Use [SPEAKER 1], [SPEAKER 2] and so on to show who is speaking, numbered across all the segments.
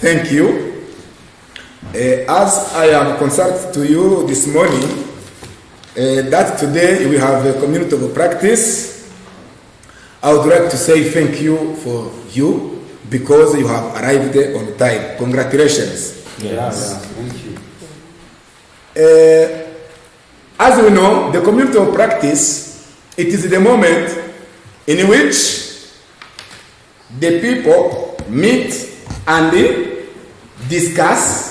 [SPEAKER 1] thank you. As I have consulted to you this morning, that today we have a community of practice, I would like to say thank you for you because you have arrived on time. Congratulations.
[SPEAKER 2] Yes. Thank you.
[SPEAKER 1] As we know, the community of practice, it is the moment in which the people meet and discuss,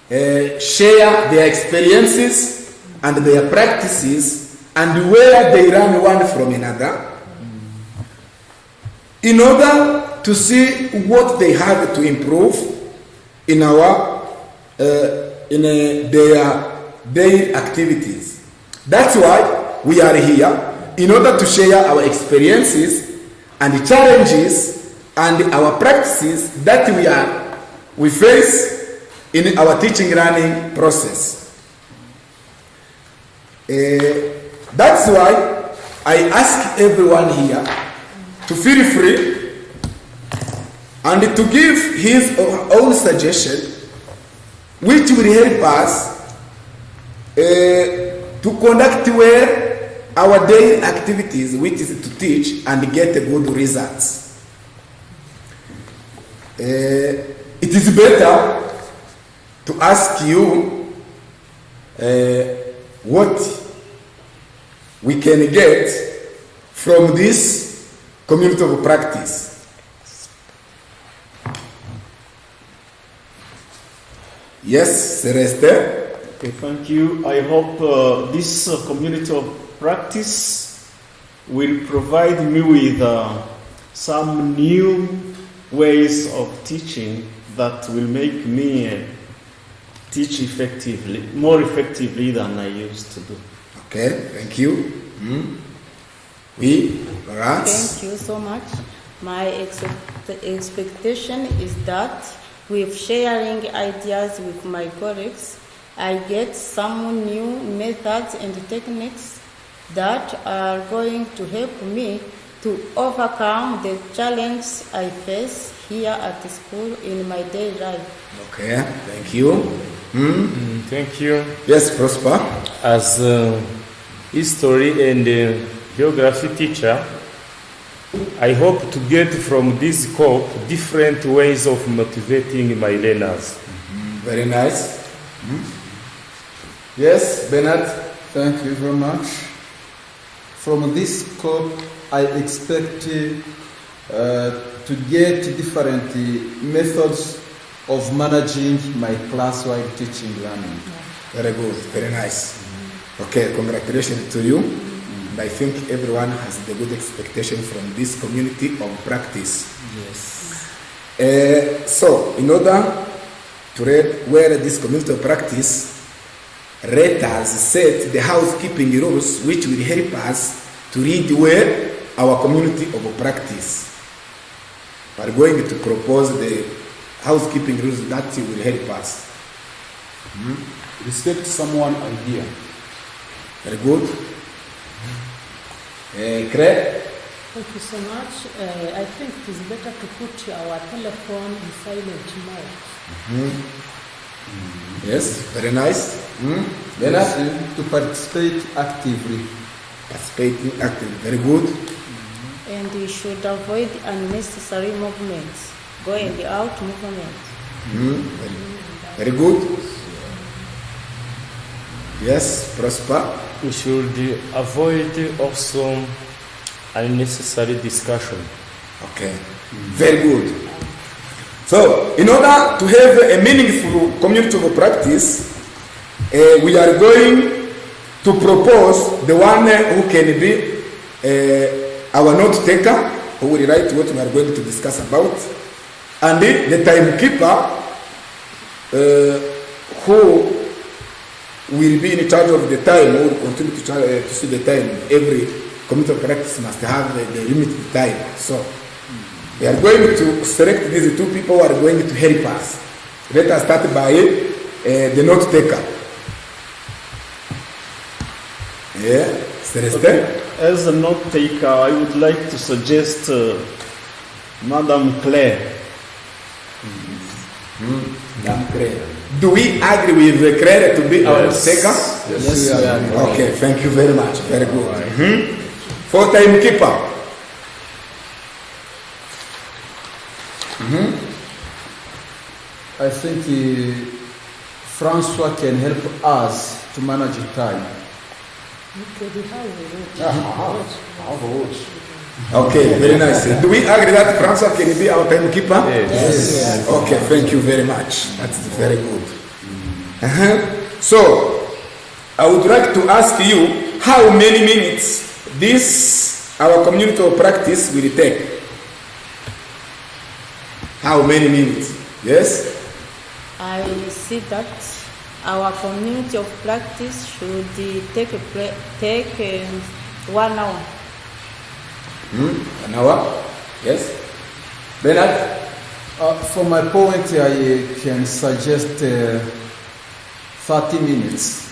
[SPEAKER 1] share their experiences and their practices and where they learn one from another in order to see what they have to improve in their daily activities. That's why we are here, in order to share our experiences and challenges and our practices that we face in our teaching learning process. That's why I ask everyone here to feel free and to give his or own suggestion, which will help us to conduct well our daily activities, which is to teach and get good results. It is better to ask you what we can get from this community of practice. Yes, Celeste?
[SPEAKER 3] Okay, thank you. I hope this community of practice will provide me with some new ways of teaching that will make me teach effectively, more effectively than I used to do.
[SPEAKER 1] Okay, thank you. We, Laurence?
[SPEAKER 4] Thank you so much. My expectation is that with sharing ideas with my colleagues, I get some new methods and techniques that are going to help me to overcome the challenges I face here at the school in my daily life.
[SPEAKER 1] Okay, thank you.
[SPEAKER 5] Thank you.
[SPEAKER 1] Yes, Prosper.
[SPEAKER 5] As a history and geography teacher, I hope to get from this scope different ways of motivating my learners.
[SPEAKER 1] Very nice. Yes, Bernard.
[SPEAKER 2] Thank you very much. From this scope, I expect to get different methods of managing my class-wide teaching learning.
[SPEAKER 1] Very good, very nice. Okay, congratulations to you. And I think everyone has the good expectation from this community of practice.
[SPEAKER 5] Yes.
[SPEAKER 1] So, in order to read where this community of practice, let us set the housekeeping rules which will help us to read well our community of practice. We are going to propose the housekeeping rules that will help us.
[SPEAKER 2] Respect someone's idea.
[SPEAKER 1] Very good. Craig?
[SPEAKER 6] Thank you so much. I think it is better to put our telephone in silent mode.
[SPEAKER 1] Yes, very nice. Bernard?
[SPEAKER 2] To participate actively.
[SPEAKER 1] Participating actively, very good.
[SPEAKER 4] And we should avoid unnecessary movements, going out movements.
[SPEAKER 1] Very good. Yes, Prosper.
[SPEAKER 5] We should avoid also unnecessary discussion.
[SPEAKER 1] Okay, very good. So, in order to have a meaningful community of practice, we are going to propose the one who can be our note taker, who will write what we are going to discuss about, and the timekeeper, who will be in charge of the time, who will continue to see the time. Every community of practice must have the limited time. So, we are going to select these two people who are going to help us. Let us start by the note taker. Yeah, Celeste?
[SPEAKER 3] Okay. As a note taker, I would like to suggest Madame Claire.
[SPEAKER 1] I'm clear. Do we agree with the credit to be our taker?
[SPEAKER 2] Yes, we are.
[SPEAKER 1] Okay, thank you very much. Very good. For timekeeper.
[SPEAKER 2] I think Francois can help us to manage time.
[SPEAKER 6] Okay, how we work.
[SPEAKER 1] Okay, very nice. Do we agree that Francois can be our timekeeper?
[SPEAKER 2] Yes.
[SPEAKER 1] Okay, thank you very much. That's very good. So, I would like to ask you how many minutes this our community of practice will take. How many minutes? Yes?
[SPEAKER 4] I see that our community of practice should take 1 hour.
[SPEAKER 1] 1 hour? Yes? Bernard?
[SPEAKER 2] From my point, I can suggest 30 minutes.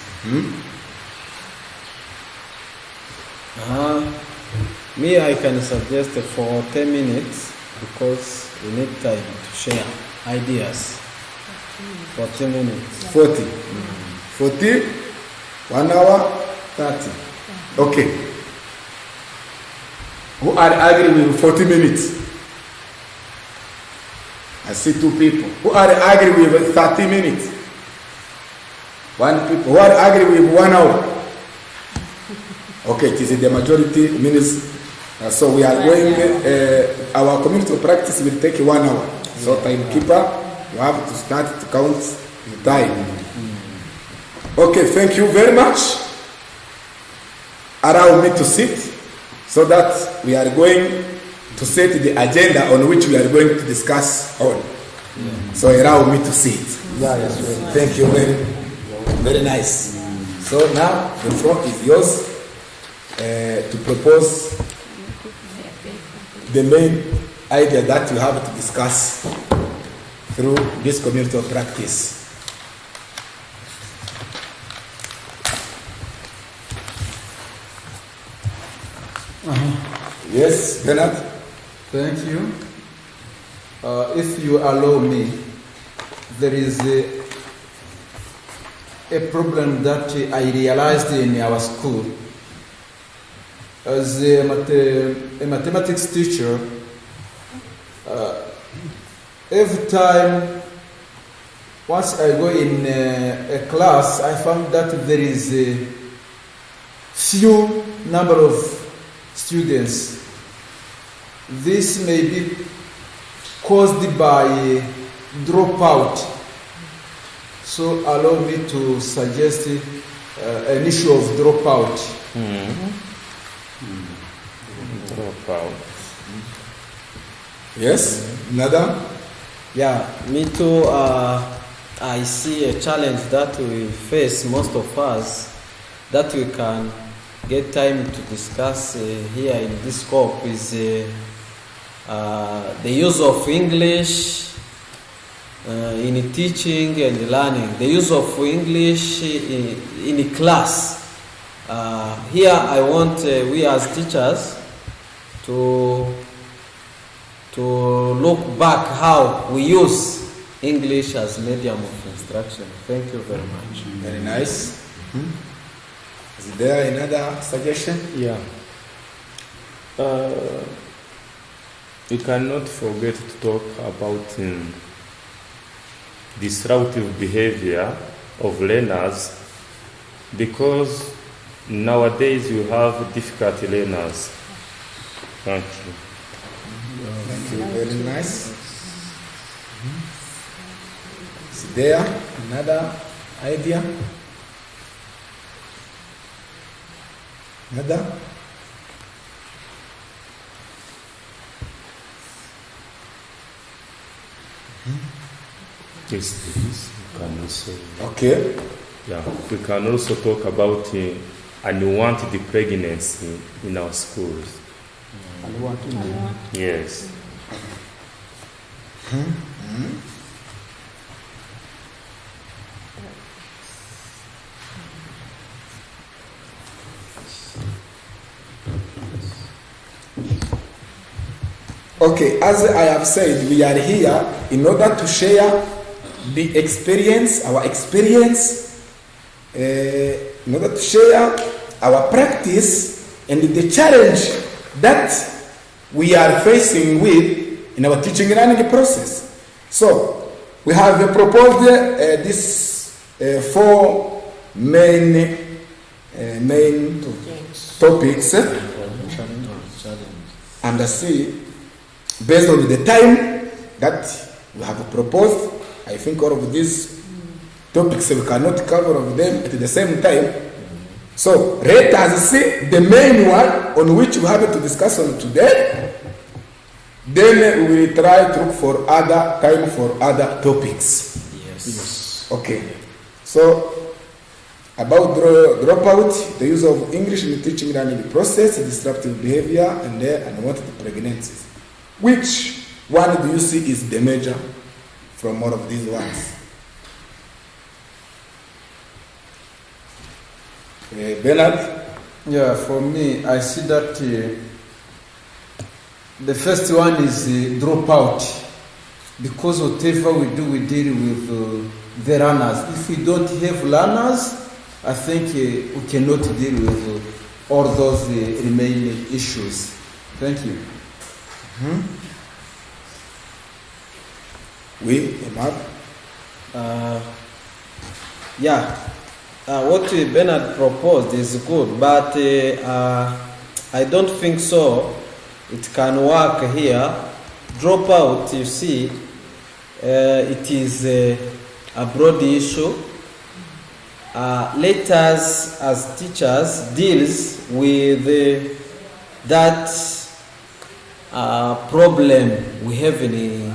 [SPEAKER 7] Me, I can suggest for 10 minutes because we need time to share ideas. For 10 minutes.
[SPEAKER 1] 40. 40, 1 hour, 30. Okay. Who are agree with 40 minutes? I see 2 people. Who are agree with 30 minutes? 1 people. Who are agree with 1 hour? Okay, it is the majority minutes. So we are going, our community of practice will take 1 hour. So timekeeper, you have to start to count the time. Okay, thank you very much. Allow me to sit so that we are going to set the agenda on which we are going to discuss on. So allow me to sit. Thank you very nice. So now the floor is yours to propose the main idea that you have to discuss through this community of practice. Yes, Bernard?
[SPEAKER 2] Thank you. If you allow me, there is a problem that I realized in our school. As a mathematics teacher, every time, once I go in a class, I found that there is a few number of students. This may be caused by dropout. So allow me to suggest an issue of dropout.
[SPEAKER 5] Dropout.
[SPEAKER 1] Yes, Nada?
[SPEAKER 7] Yeah, me too. I see a challenge that we face, most of us, that we can get time to discuss here in this scope is the use of English in teaching and learning, the use of English in class. Here I want we as teachers to look back how we use English as medium of instruction. Thank you very much.
[SPEAKER 1] Very nice. Is there another suggestion?
[SPEAKER 5] Yeah. We cannot forget to talk about disruptive behavior of learners, because nowadays you have difficult learners. Thank you.
[SPEAKER 1] Thank you. Very nice. Is there another idea? Another?
[SPEAKER 5] Yes, please. We can also,
[SPEAKER 1] Okay.
[SPEAKER 5] yeah, we can also talk about unwanted pregnancy in our schools. Yes.
[SPEAKER 1] Okay, as I have said, we are here in order to share the experience, our experience, in order to share our practice and the challenge that we are facing with in our teaching and learning process. So, we have proposed these 4 main topics, and see, based on the time that we have proposed, I think all of these topics we cannot cover of them at the same time. So let us see the main one on which we have to discuss on today. Then we will try to look for other time for other topics.
[SPEAKER 7] Yes.
[SPEAKER 1] Okay. So about dropout, the use of English in the teaching and learning process, disruptive behavior, and unwanted pregnancies. Which one do you see is the major from all of these ones? Bernard?
[SPEAKER 2] Yeah, for me, I see that the first one is dropout. Because whatever we do, we deal with the learners. If we don't have learners, I think we cannot deal with all those remaining issues. Thank you.
[SPEAKER 1] Oui, Emad?
[SPEAKER 7] Yeah, what Bernard proposed is good, but I don't think so. It can work here. Dropout, you see, it is a broad issue. Let us, as teachers, deals with that problem we have in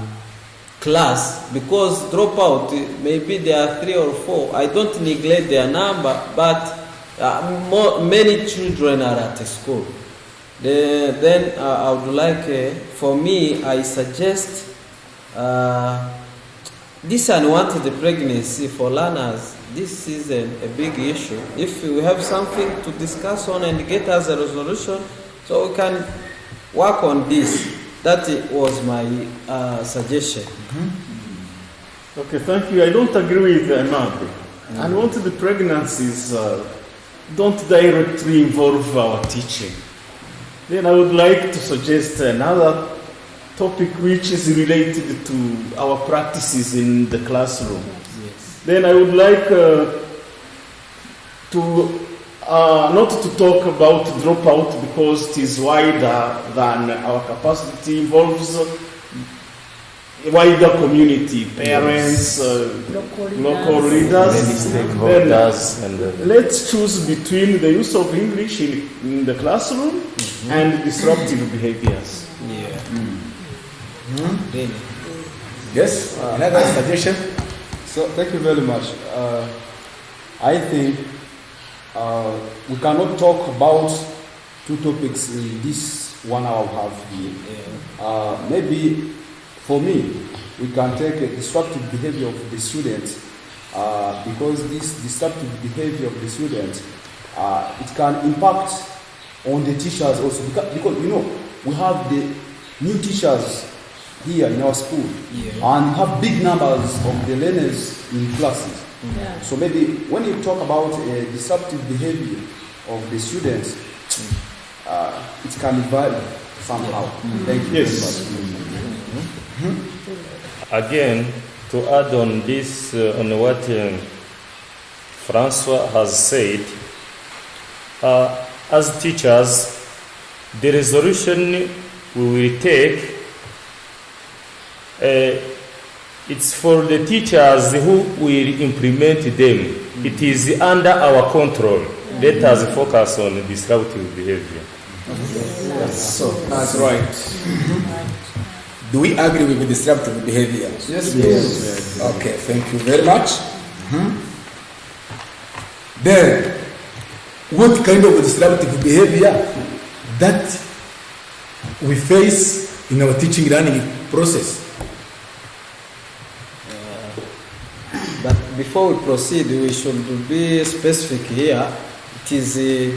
[SPEAKER 7] class, because dropout, maybe there are 3 or 4. I don't neglect their number, but many children are at school. Then I would like, for me, I suggest this unwanted pregnancy for learners. This is a big issue. If we have something to discuss on and get us a resolution, so we can work on this. That was my suggestion.
[SPEAKER 3] Okay, thank you. I don't agree with Emad. Unwanted pregnancies don't directly involve our teaching. Then I would like to suggest another topic which is related to our practices in the classroom.
[SPEAKER 7] Yes.
[SPEAKER 3] Then I would like to not to talk about dropout because it is wider than our capacity, involves a wider community, parents, local leaders.
[SPEAKER 5] Stakeholders, and
[SPEAKER 3] Let's choose between the use of English in the classroom and disruptive behaviors.
[SPEAKER 7] Yeah. Really.
[SPEAKER 1] Yes? Another suggestion?
[SPEAKER 8] So thank you very much. I think we cannot talk about 2 topics in this 1 hour we have here. Maybe for me, we can take a disruptive behavior of the students because this disruptive behavior of the students, it can impact on the teachers also because you know we have the new teachers here in our school, and we have big numbers of the learners in classes.
[SPEAKER 6] Yeah.
[SPEAKER 8] So maybe when you talk about disruptive behavior of the students, it can vary somehow. Thank you.
[SPEAKER 3] Yes.
[SPEAKER 5] again, to add on this, on what Francois has said, as teachers, the resolution we will take, it's for the teachers who will implement them. It is under our control. Let us focus on disruptive behavior.
[SPEAKER 2] So that's right.
[SPEAKER 1] Do we agree with disruptive behavior?
[SPEAKER 2] Yes.
[SPEAKER 1] Okay, thank you very much. Then, what kind of disruptive behavior that we face in our teaching learning process?
[SPEAKER 7] But before we proceed, we should be specific here. It is a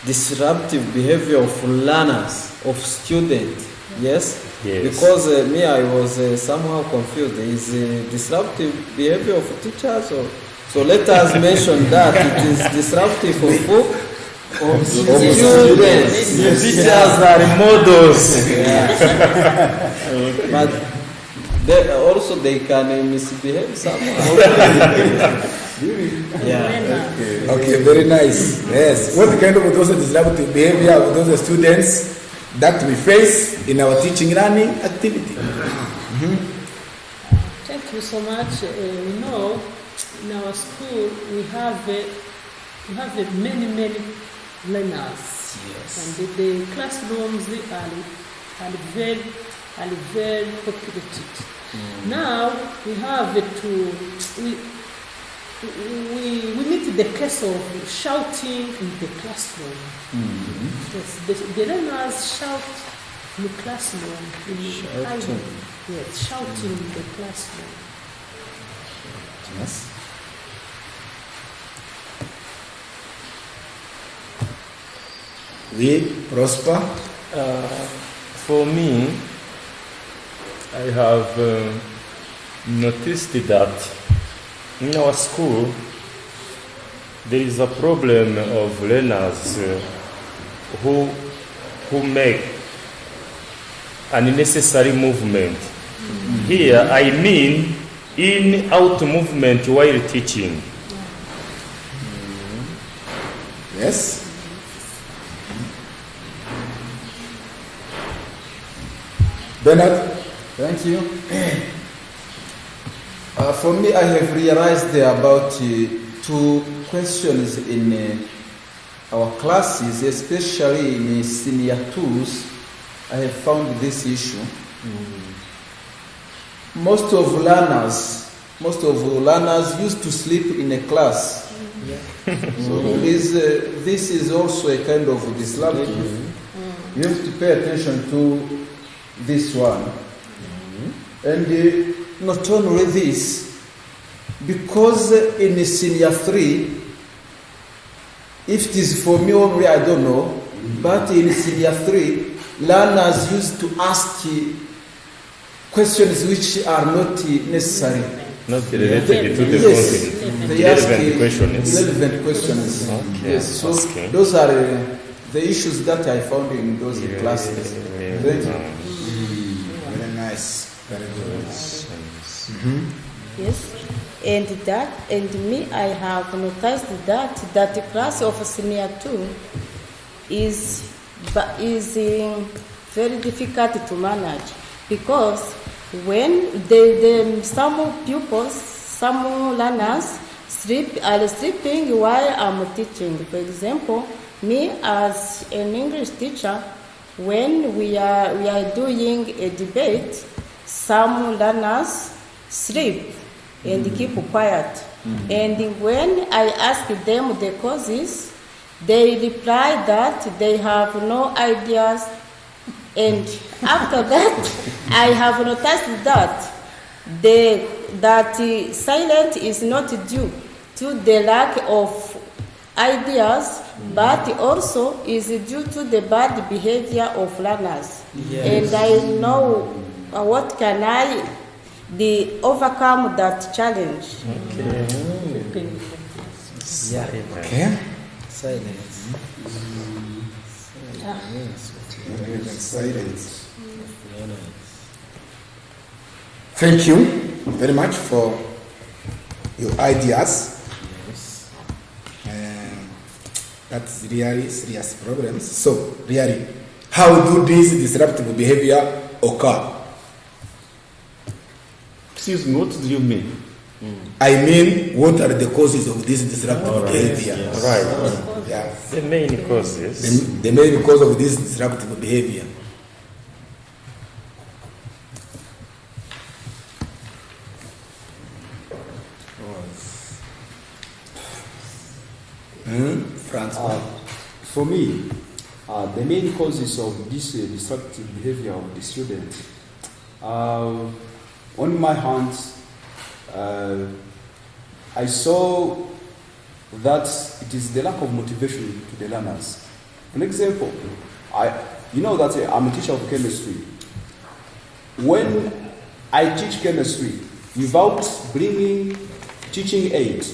[SPEAKER 7] disruptive behavior of learners, of students. Yes?
[SPEAKER 5] Yes.
[SPEAKER 7] Because me, I was somehow confused. Is disruptive behavior of teachers, or so? Let us mention that it is disruptive of who? Of students.
[SPEAKER 5] Teachers are models.
[SPEAKER 7] But they can misbehave somehow. Yeah.
[SPEAKER 1] Okay, very nice. Yes. What kind of those disruptive behavior of those students that we face in our teaching learning activity?
[SPEAKER 6] Thank you so much. We know in our school we have many learners.
[SPEAKER 7] Yes.
[SPEAKER 6] And the classrooms are very populated. Now we have we meet the case of shouting in the classroom. Yes, the learners shout in the classroom.
[SPEAKER 7] Shouting.
[SPEAKER 6] Yes, shouting in the classroom.
[SPEAKER 1] Yes. We prosper.
[SPEAKER 5] For me, I have noticed that in our school there is a problem of learners who make unnecessary movement. Here I mean in-out movement while teaching.
[SPEAKER 1] Yes. Bernard.
[SPEAKER 2] Thank you. For me, I have realized about two questions in our classes, especially in senior twos. I have found this issue. Most of learners used to sleep in a class. So this is also a kind of disruptive. You have to pay attention to this one. And not only this, because in senior 3, if it is for me only, I don't know, but in senior 3, learners used to ask questions which are not necessary.
[SPEAKER 5] Not related to the
[SPEAKER 2] Yes,
[SPEAKER 5] content.
[SPEAKER 2] they ask
[SPEAKER 5] Relevant questions.
[SPEAKER 2] relevant questions.
[SPEAKER 5] Okay.
[SPEAKER 2] Yes, so
[SPEAKER 5] Okay.
[SPEAKER 2] those are the issues that I found in those classes. Thank you.
[SPEAKER 1] Very nice. Very good.
[SPEAKER 4] Yes, and me, I have noticed that the class of senior 2 is very difficult to manage, because when some pupils, some learners are sleeping while I'm teaching. For example, me as an English teacher, when we are doing a debate, some learners sleep and keep quiet. And when I ask them the causes, they reply that they have no ideas. And after that, I have noticed that silence is not due to the lack of ideas, but also is due to the bad behavior of learners.
[SPEAKER 7] Yes.
[SPEAKER 4] And I know what can I overcome that challenge.
[SPEAKER 5] Okay.
[SPEAKER 1] Okay.
[SPEAKER 7] Silence.
[SPEAKER 1] Silence. Thank you very much for your ideas. That's really serious problems. So, really, how do this disruptive behavior occur?
[SPEAKER 3] Excuse me, what do you mean?
[SPEAKER 1] I mean, what are the causes of this disruptive behavior?
[SPEAKER 3] yes.
[SPEAKER 5] Right.
[SPEAKER 1] Yeah.
[SPEAKER 5] The main causes.
[SPEAKER 1] The main cause of this disruptive behavior. Francois.
[SPEAKER 8] For me, the main causes of this destructive behavior of the student, on my hands, I saw that it is the lack of motivation to the learners. For example, you know that I'm a teacher of chemistry. when I teach chemistry without bringing teaching aids,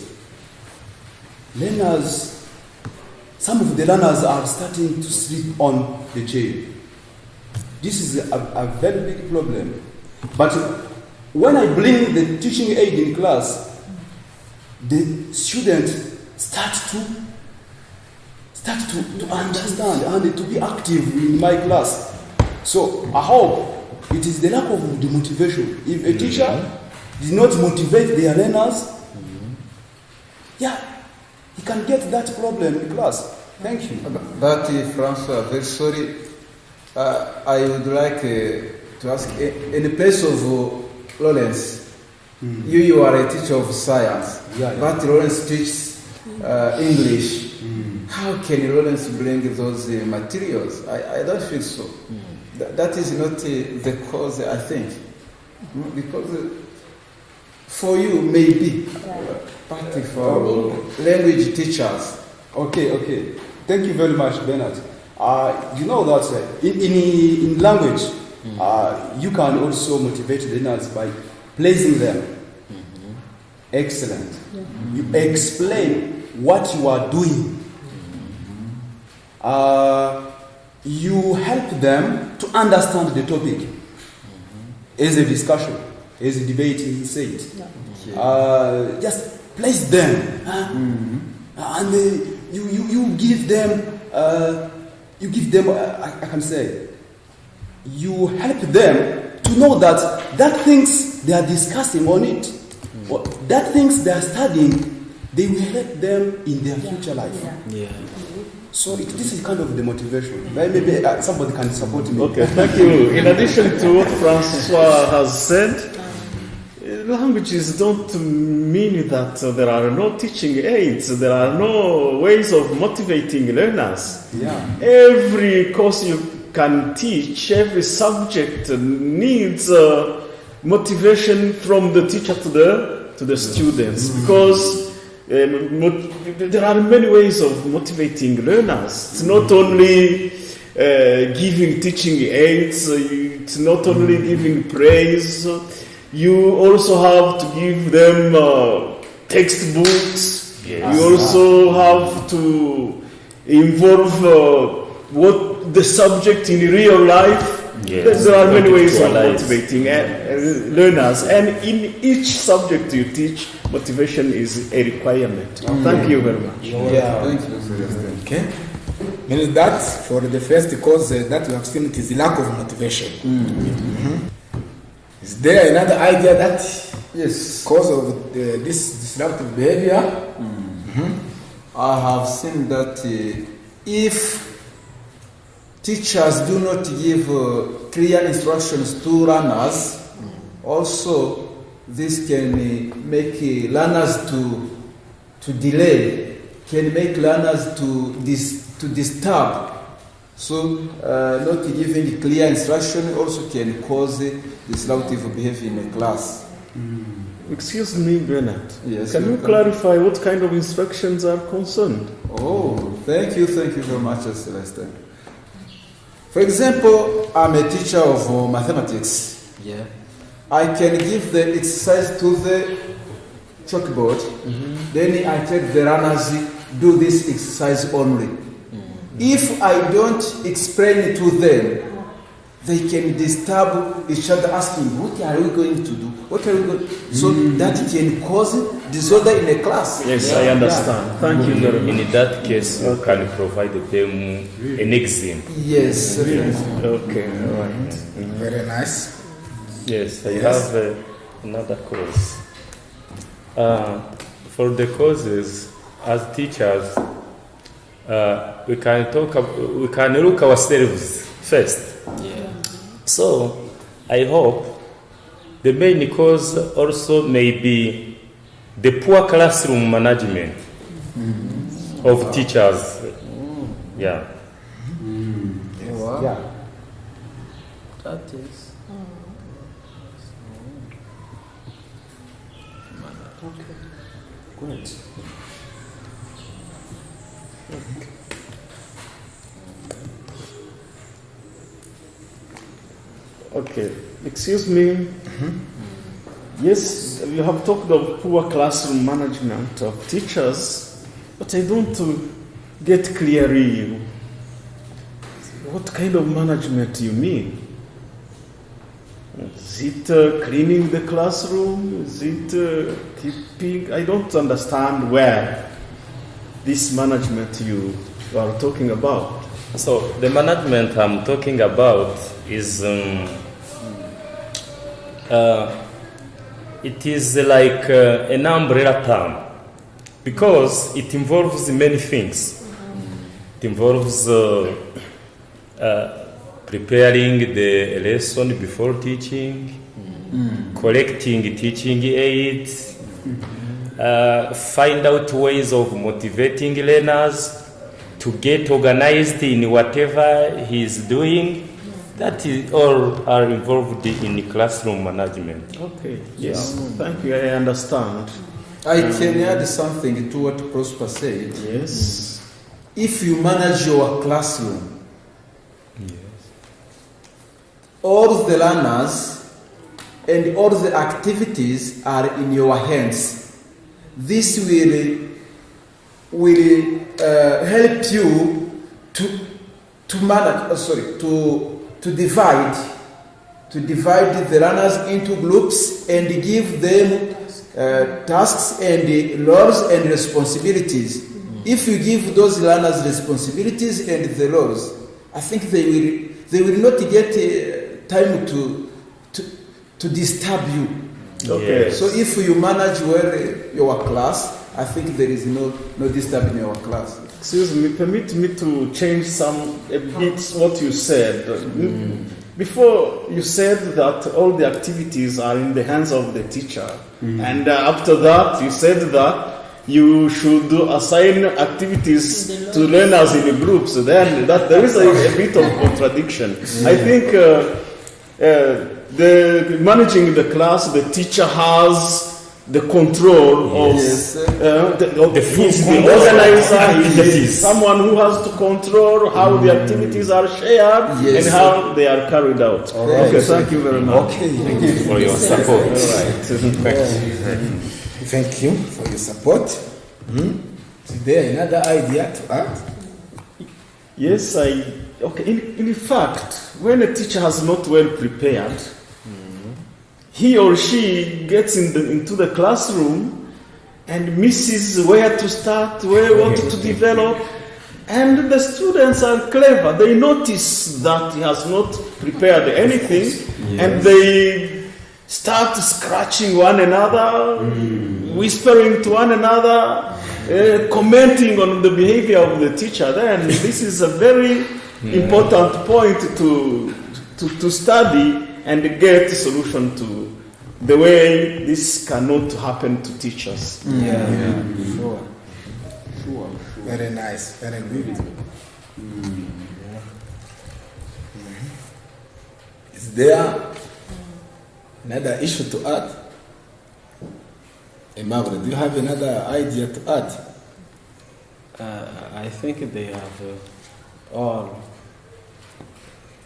[SPEAKER 8] some of the learners are starting to sleep on the chair. This is a very big problem. But when I bring the teaching aid in class, the students start to understand and to be active in my class. So I hope it is the lack of the motivation. If a teacher did not motivate their learners, he can get that problem in class. Thank you.
[SPEAKER 2] But Francois, very sorry. I would like to ask, in the place of Lawrence, you are a teacher of science, but Lawrence teaches English. How can Lawrence bring those materials? I don't think so. That is not the cause, I think. Because for you, maybe, but for language teachers.
[SPEAKER 8] Okay. Thank you very much, Bernard. You know that in language, you can also motivate learners by placing them. Excellent. You explain what you are doing. You help them to understand the topic as a discussion, as a debate, he said. Just place them, and you give them. I can say, you help them to know that things they are discussing on it, or that things they are studying, they will help them in their future life. So this is kind of the motivation. Maybe somebody can support me.
[SPEAKER 3] Okay, thank you. In addition to what Francois has said, languages don't mean that there are no teaching aids, there are no ways of motivating learners. Every course you can teach, every subject needs motivation from the teacher to the students, because there are many ways of motivating learners. It's not only giving teaching aids, it's not only giving praise. You also have to give them textbooks. You also have to involve what the subject in real life. There are many ways of motivating learners, and in each subject you teach, motivation is a requirement. Thank you very much.
[SPEAKER 2] Thank you.
[SPEAKER 1] Okay. Means that for the first cause that you have seen, it is the lack of motivation. Is there another idea that cause of this disruptive behavior?
[SPEAKER 2] I have seen that if teachers do not give clear instructions to learners, also this can make learners to delay, can make learners to disturb. So not giving clear instruction also can cause disruptive behavior in a class.
[SPEAKER 3] Excuse me, Bernard.
[SPEAKER 2] Yes,
[SPEAKER 3] can you clarify what kind of instructions are concerned?
[SPEAKER 2] Oh, thank you very much, Celeste. For example, I'm a teacher of mathematics. I can give the exercise to the chalkboard. Then I tell the learners, do this exercise only. If I don't explain it to them, they can disturb each other asking, what are we going to do? What are we going to do? So that can cause disorder in a class.
[SPEAKER 3] Yes, I understand. Thank you very much.
[SPEAKER 5] In that case, you can provide them an example.
[SPEAKER 2] Yes.
[SPEAKER 3] Okay, all right.
[SPEAKER 1] Very nice.
[SPEAKER 5] Yes, I have another cause. For the causes, as teachers, we can look ourselves first. So, I hope the main cause also may be the poor classroom management of teachers.
[SPEAKER 7] That is.
[SPEAKER 8] Great.
[SPEAKER 3] Okay, Excuse me. Yes, you have talked of poor classroom management of teachers, but I don't get clearly what kind of management you mean. Is it cleaning the classroom? Is it keeping? I don't understand where this management you are talking about.
[SPEAKER 5] So the management I'm talking about is it is like an umbrella term because it involves many things. It involves preparing the lesson before teaching, collecting teaching aids, find out ways of motivating learners to get organized in whatever he is doing. That is all are involved in classroom management.
[SPEAKER 3] Okay. Yes. Thank you. I understand.
[SPEAKER 2] I can add something to what Prosper said.
[SPEAKER 3] Yes.
[SPEAKER 2] If you manage your classroom, all the learners and all the activities are in your hands. This will help you to manage. To divide the learners into groups and give them tasks and roles and responsibilities. If you give those learners responsibilities and the roles, I think they will not get time to disturb you.
[SPEAKER 3] Okay.
[SPEAKER 2] So if you manage well your class, I think there is no disturb in your class.
[SPEAKER 3] Excuse me, permit me to change a bit what you said. Before you said that all the activities are in the hands of the teacher, and after that you said that you should assign activities to learners in groups. Then there is a bit of contradiction. I think the managing the class, the teacher has the control of he's the organizer, he's someone who has to control how the activities are shared and how they are carried out. Okay, thank you very much.
[SPEAKER 1] Okay, thank you for your support. Thank you for your support. Is there another idea to add?
[SPEAKER 3] Yes, in fact, when a teacher has not well prepared, he or she gets into the classroom and misses where to start, what to develop. And the students are clever. They notice that he has not prepared anything, and they start scratching one another, whispering to one another, commenting on the behavior of the teacher. Then this is a very important point to study and get a solution to the way this cannot happen to teachers.
[SPEAKER 1] Sure. Very nice, very good. Is there another issue to add? Emmanuel, do you have another idea to add?
[SPEAKER 7] I think they have all,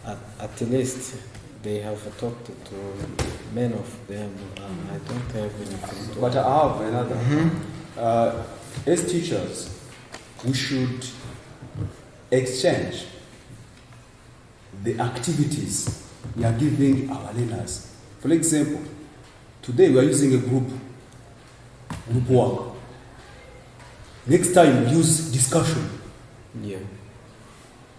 [SPEAKER 7] at least, they have talked to many of them. I don't have anything to
[SPEAKER 8] But I have another. As teachers, we should exchange the activities we are giving our learners. For example, today we are using a group work. Next time use discussion.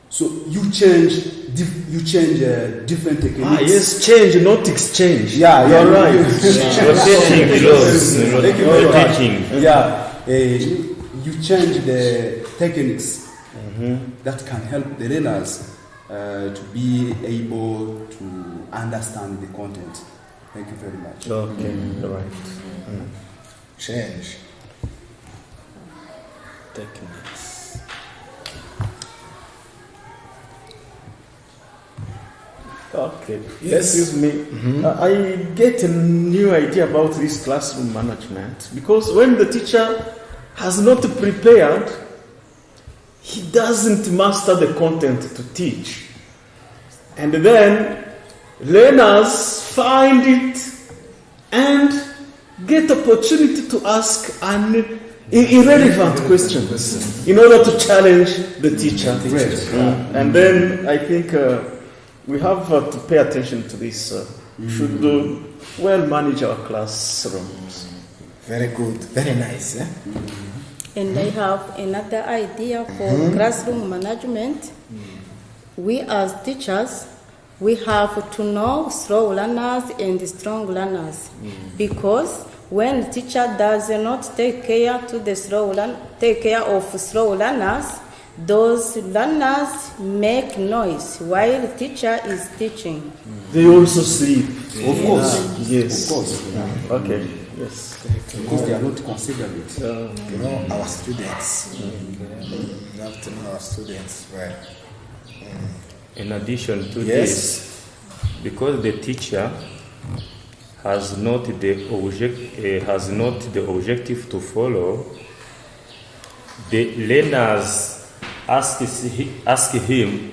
[SPEAKER 8] So you change different techniques.
[SPEAKER 3] Yes, change, not exchange.
[SPEAKER 8] Yeah,
[SPEAKER 3] you're right.
[SPEAKER 5] Rotating.
[SPEAKER 8] Yeah, you change the techniques that can help the learners to be able to understand the content. Thank you very much.
[SPEAKER 3] Okay, right.
[SPEAKER 1] Change
[SPEAKER 7] techniques.
[SPEAKER 3] Okay.
[SPEAKER 1] Yes.
[SPEAKER 3] Excuse me. I get a new idea about this classroom management because when the teacher has not prepared, he doesn't master the content to teach. And then learners find it, and get opportunity to ask an irrelevant questions in order to challenge the teacher. And then I think we have to pay attention to this. We should well manage our classrooms.
[SPEAKER 1] Very good, very nice. Eh?
[SPEAKER 4] And I have another idea for classroom management. We as teachers, we have to know slow learners and strong learners, because when the teacher does not take care of slow learners, those learners make noise while the teacher is teaching.
[SPEAKER 3] They also sleep.
[SPEAKER 8] Of course.
[SPEAKER 3] Yes.
[SPEAKER 8] Of course.
[SPEAKER 3] Okay. Yes.
[SPEAKER 8] Because they are not considered it.
[SPEAKER 1] You know our students. You have to know our students well.
[SPEAKER 5] In addition to
[SPEAKER 1] Yes.
[SPEAKER 5] this, because the teacher has not the objective to follow, the learners ask him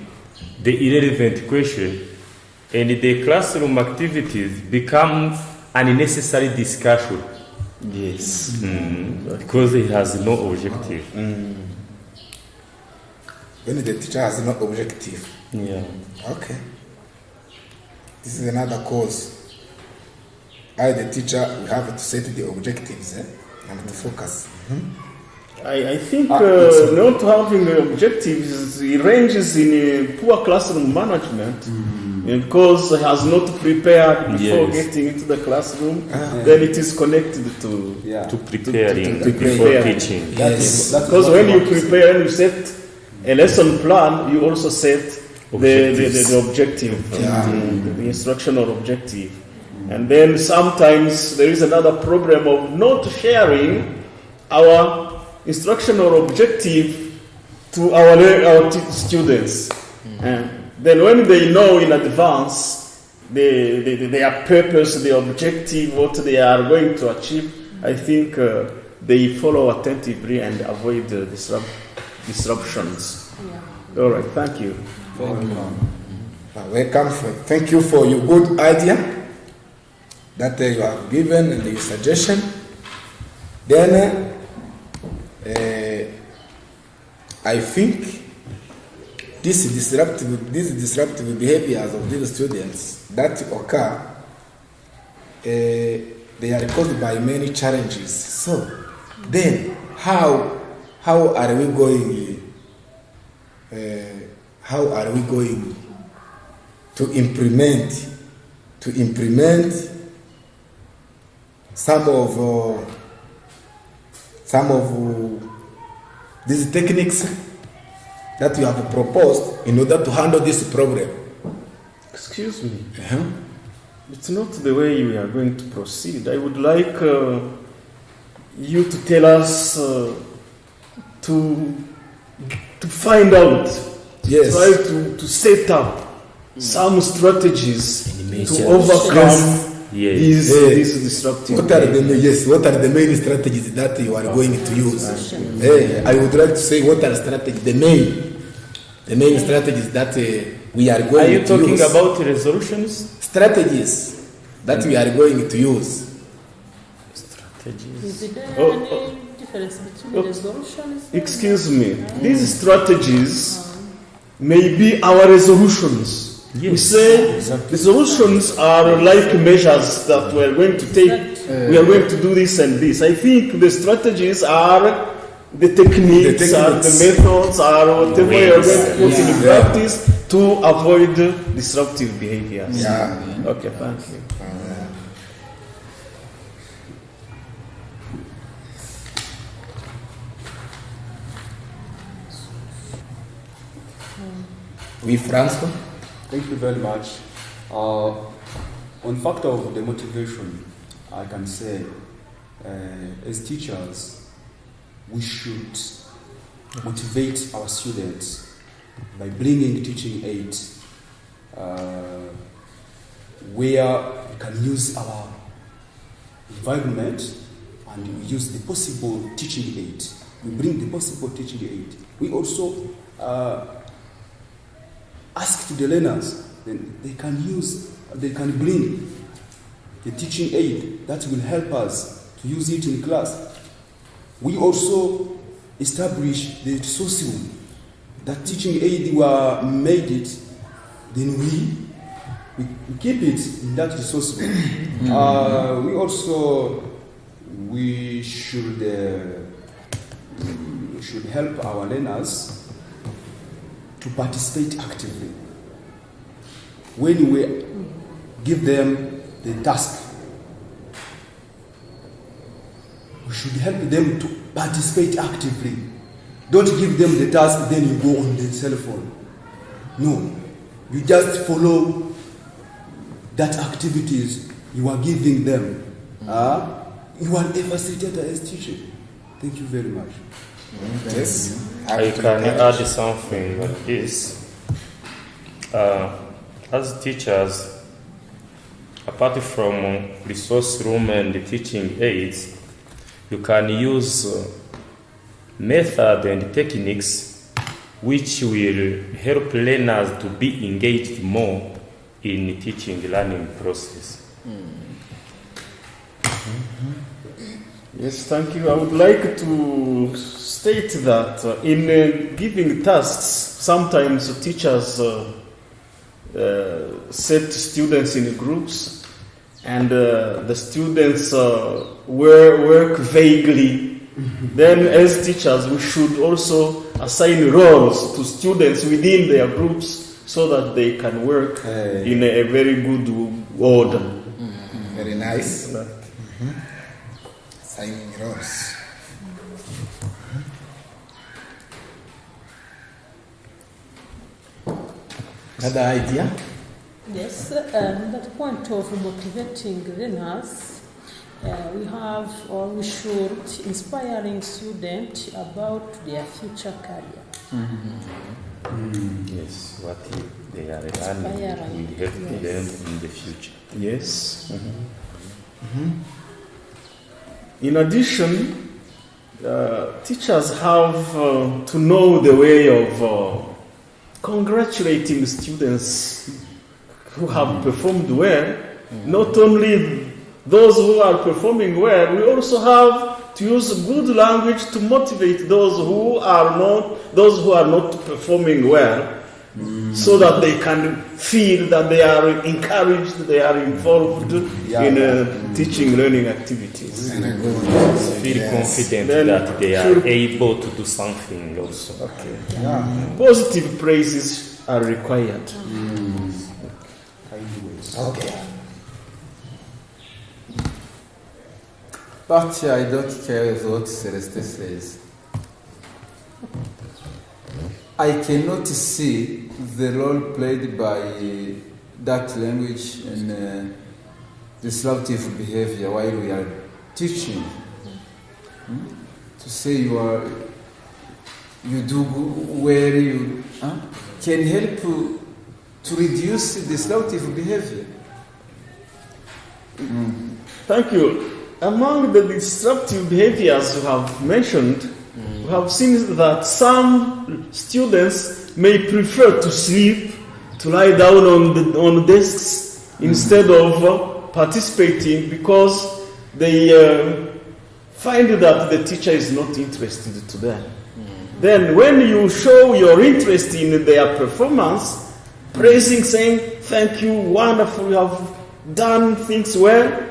[SPEAKER 5] the irrelevant question, and the classroom activities become unnecessary discussion.
[SPEAKER 3] Yes.
[SPEAKER 5] Because he has no objective.
[SPEAKER 1] When the teacher has no objective.
[SPEAKER 5] Yeah.
[SPEAKER 1] Okay. This is another cause. I, the teacher, we have to set the objectives and to focus.
[SPEAKER 3] I think not having objectives ranges in poor classroom management, because he has not prepared before getting into the classroom. Then it is connected to
[SPEAKER 5] Preparing
[SPEAKER 3] to
[SPEAKER 5] before
[SPEAKER 3] prepare.
[SPEAKER 5] teaching.
[SPEAKER 1] Yes.
[SPEAKER 3] Because when you prepare and you set a lesson plan, you also set the objective, the instructional objective. And then sometimes there is another problem of not sharing our instructional objective to our students. And then when they know in advance their purpose, their objective, what they are going to achieve, I think they follow attentively and avoid disruptions. All right, thank you.
[SPEAKER 1] Welcome. Thank you for your good idea that you have given and your suggestion. Then I think these disruptive behaviors of these students that occur, they are caused by many challenges. So then how are we going to implement some of these techniques that you have proposed in order to handle this problem?
[SPEAKER 3] Excuse me. It's not the way we are going to proceed. I would like you to tell us to find out,
[SPEAKER 1] Yes.
[SPEAKER 3] try to set up some strategies to overcome these disruptive.
[SPEAKER 1] What are the main strategies that you are going to use? I would like to say what are the main strategies that we are going to use.
[SPEAKER 5] Are you talking about resolutions?
[SPEAKER 1] Strategies that we are going to use.
[SPEAKER 6] Is there any difference between resolutions?
[SPEAKER 3] Excuse me. These strategies may be our resolutions.
[SPEAKER 5] Yes.
[SPEAKER 3] We say resolutions are like measures that we are going to take. We are going to do this and this. I think the strategies are the techniques, are the methods, are whatever you are going to put in practice to avoid disruptive behaviors. Okay, thank you.
[SPEAKER 1] Oui, Francois?
[SPEAKER 8] Thank you very much. On factor of the motivation, I can say, as teachers, we should motivate our students by bringing teaching aids where we can use our environment and we use the possible teaching aid. We bring the possible teaching aid. We also ask to the learners, then they can bring the teaching aid that will help us to use it in class. We also establish the resource room. That teaching aid were made it, then we keep it in that resource room. We should help our learners to participate actively. When we give them the task, we should help them to participate actively. Don't give them the task, then you go on the cell phone. No, you just follow that activities you are giving them. You are a facilitator as teacher. Thank you very much.
[SPEAKER 1] Yes.
[SPEAKER 5] I can add something like this. As teachers, apart from resource room and teaching aids, you can use method and techniques which will help learners to be engaged more in teaching learning process.
[SPEAKER 3] Yes, thank you. I would like to state that in giving tasks, sometimes teachers set students in groups, and the students work vaguely. Then, as teachers, we should also assign roles to students within their groups so that they can work in a very good order.
[SPEAKER 1] Very nice. Signing roles. Another idea?
[SPEAKER 6] Yes, that point of motivating learners, we should inspiring students about their future career.
[SPEAKER 5] Yes, what they are learning will help them in the future.
[SPEAKER 3] Yes. In addition, teachers have to know the way of congratulating students who have performed well. Not only those who are performing well, we also have to use good language to motivate those who are not performing well, so that they can feel that they are encouraged, they are involved in teaching learning activities.
[SPEAKER 5] Feel confident that they are able to do something also.
[SPEAKER 3] Positive praises are required.
[SPEAKER 1] Okay.
[SPEAKER 2] But I don't care what Celeste says. I cannot see the role played by that language and disruptive behavior while we are teaching. To say you do well, you can help to reduce disruptive behavior.
[SPEAKER 3] Thank you. Among the disruptive behaviors you have mentioned, we have seen that some students may prefer to sleep, to lie down on desks instead of participating because they find that the teacher is not interested to them. Then when you show your interest in their performance, praising, saying, thank you, wonderful, you have done things well,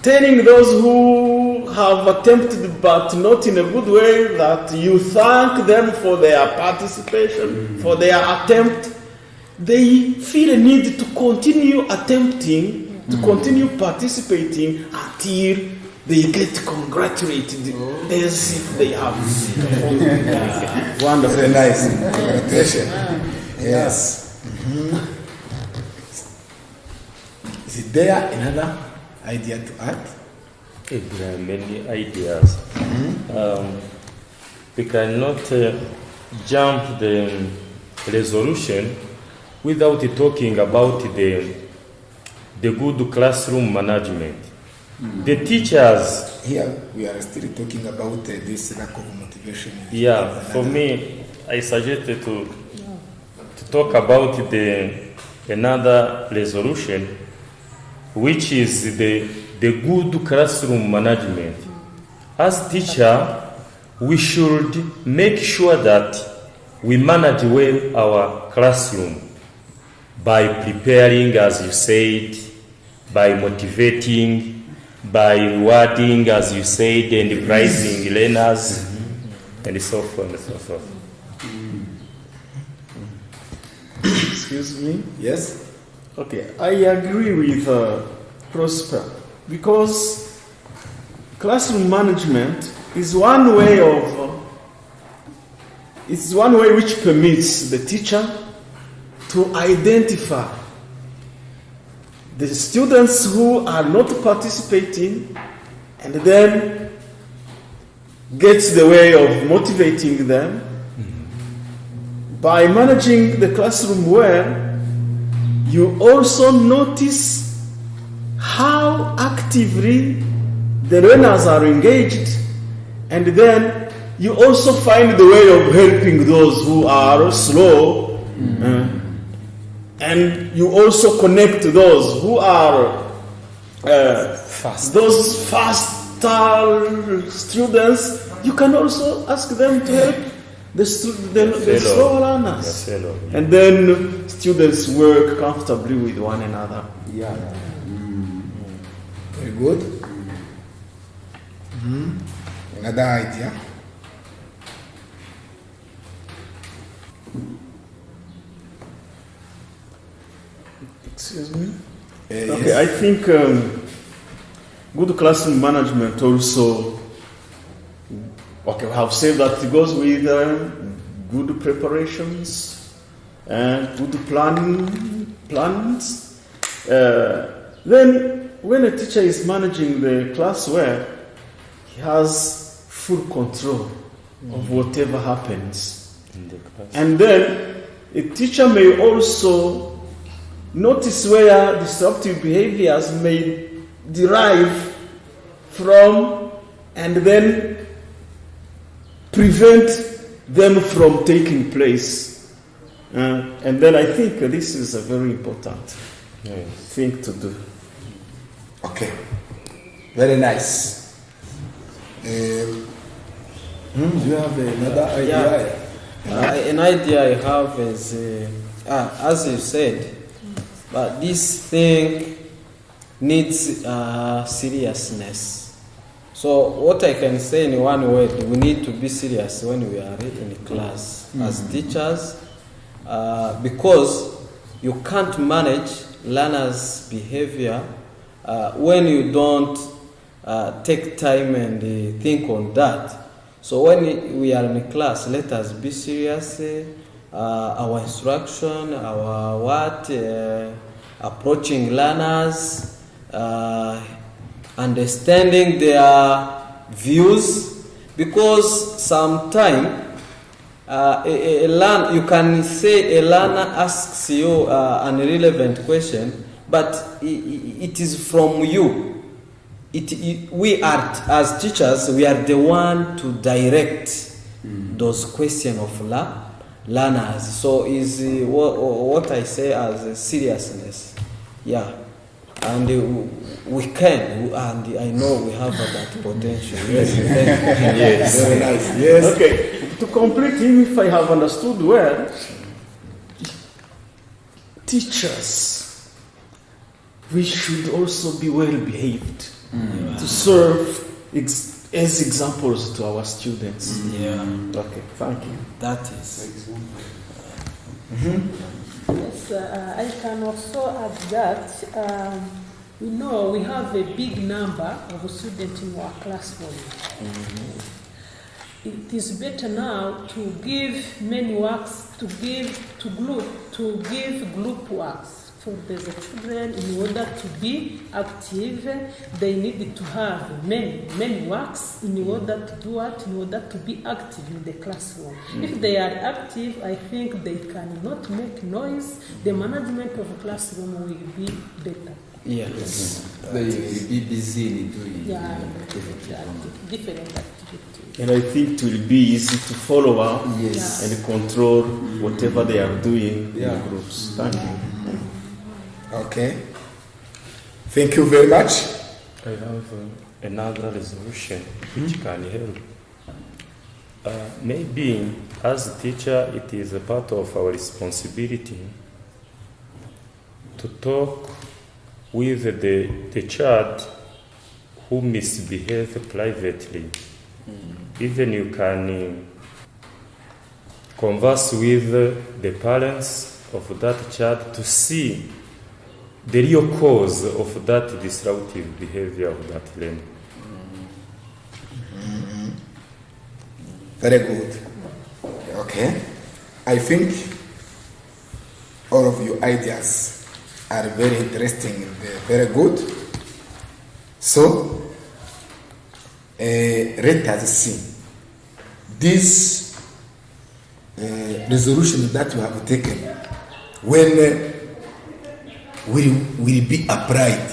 [SPEAKER 3] telling those who have attempted but not in a good way that you thank them for their participation, for their attempt, they feel a need to continue attempting, to continue participating until they get congratulated as if they have.
[SPEAKER 1] Wonderful. Very nice. Congratulations. Yes. Is it there another idea to add?
[SPEAKER 5] There are many ideas. We cannot jump the resolution without talking about the good classroom management. The teachers.
[SPEAKER 1] Here we are still talking about this lack of motivation.
[SPEAKER 5] Yeah, for me, I suggested to talk about another resolution which is the good classroom management. As teacher, we should make sure that we manage well our classroom by preparing, as you said, by motivating, by rewarding, as you said, and prizing learners, and so forth and so forth.
[SPEAKER 3] Excuse me?
[SPEAKER 1] Yes?
[SPEAKER 3] Okay, I agree with Prosper, because classroom management is one way which permits the teacher to identify the students who are not participating, and then gets the way of motivating them. By managing the classroom well, you also notice how actively the learners are engaged, and then you also find the way of helping those who are slow, and you also connect those who are those faster students. You can also ask them to help the slow learners, and then students work comfortably with one another.
[SPEAKER 8] Yeah.
[SPEAKER 1] Very good. Another idea.
[SPEAKER 3] Excuse me?
[SPEAKER 1] Okay,
[SPEAKER 3] Okay, I think good classroom management also, okay, we have said that it goes with good preparations and good plans. Then, when a teacher is managing the class well, he has full control of whatever happens. And then, a teacher may also notice where disruptive behaviors may derive from, and then prevent them from taking place. And then I think this is a very important thing to do.
[SPEAKER 1] Okay. Very nice. Do you have another idea?
[SPEAKER 7] An idea I have is, as you said, but this thing needs seriousness. So what I can say in one word, we need to be serious when we are in class as teachers, because you can't manage learners' behavior when you don't take time and think on that. So when we are in class, let us be serious. Our instruction, our approaching learners, understanding their views, because sometimes you can say a learner asks you an irrelevant question, but it is from you. We are, as teachers, we are the one to direct those questions of learners. So is what I say as seriousness. Yeah. And we can, and I know we have that potential. Yes.
[SPEAKER 1] Yes. Very nice. Yes.
[SPEAKER 3] Okay, to complete him, if I have understood well, teachers, we should also be well behaved to serve as examples to our students.
[SPEAKER 7] Yeah.
[SPEAKER 3] Okay, thank you.
[SPEAKER 7] That is.
[SPEAKER 6] Yes, I can also add that we know we have a big number of students in our classroom. It is better now to give many works, to give group works for the children. In order to be active, they need to have many works in order to do what? In order to be active in the classroom. If they are active, I think they cannot make noise. The management of the classroom will be better.
[SPEAKER 2] Yes. They will be busy in doing
[SPEAKER 6] different activities.
[SPEAKER 3] And I think it will be easy to follow up and control whatever they are doing in the groups. Thank you.
[SPEAKER 1] Okay. Thank you very much.
[SPEAKER 5] I have another resolution which can help. Maybe as a teacher, it is a part of our responsibility to talk with the child who misbehaves privately. Even you can converse with the parents of that child to see the real cause of that disruptive behavior of that learner.
[SPEAKER 1] Very good. Okay. I think all of your ideas are very interesting and very good. So, let us see. This resolution that you have taken, when will be applied,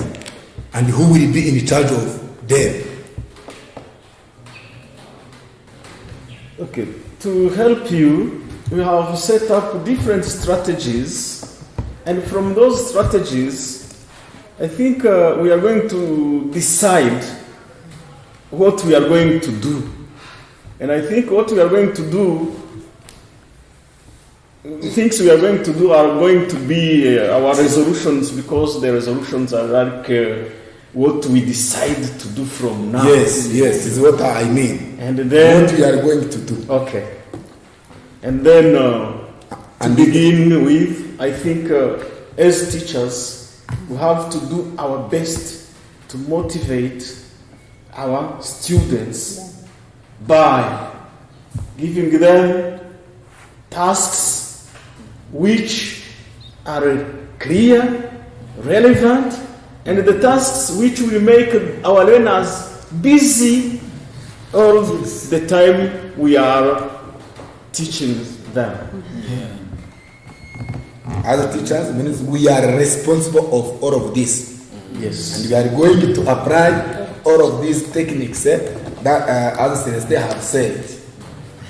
[SPEAKER 1] and who will be in charge of them?
[SPEAKER 3] Okay, to help you, we have set up different strategies, and from those strategies, I think we are going to decide what we are going to do. And I think what we are going to do, things we are going to do are going to be our resolutions, because the resolutions are like what we decide to do from now.
[SPEAKER 1] Yes, is what I mean.
[SPEAKER 3] And then
[SPEAKER 1] what we are going to do.
[SPEAKER 3] Okay. And then to begin with, I think as teachers, we have to do our best to motivate our students by giving them tasks which are clear, relevant, and the tasks which will make our learners busy all the time we are teaching them.
[SPEAKER 1] As teachers, means we are responsible of all of this.
[SPEAKER 3] Yes.
[SPEAKER 1] And we are going to apply all of these techniques that as Celeste have said.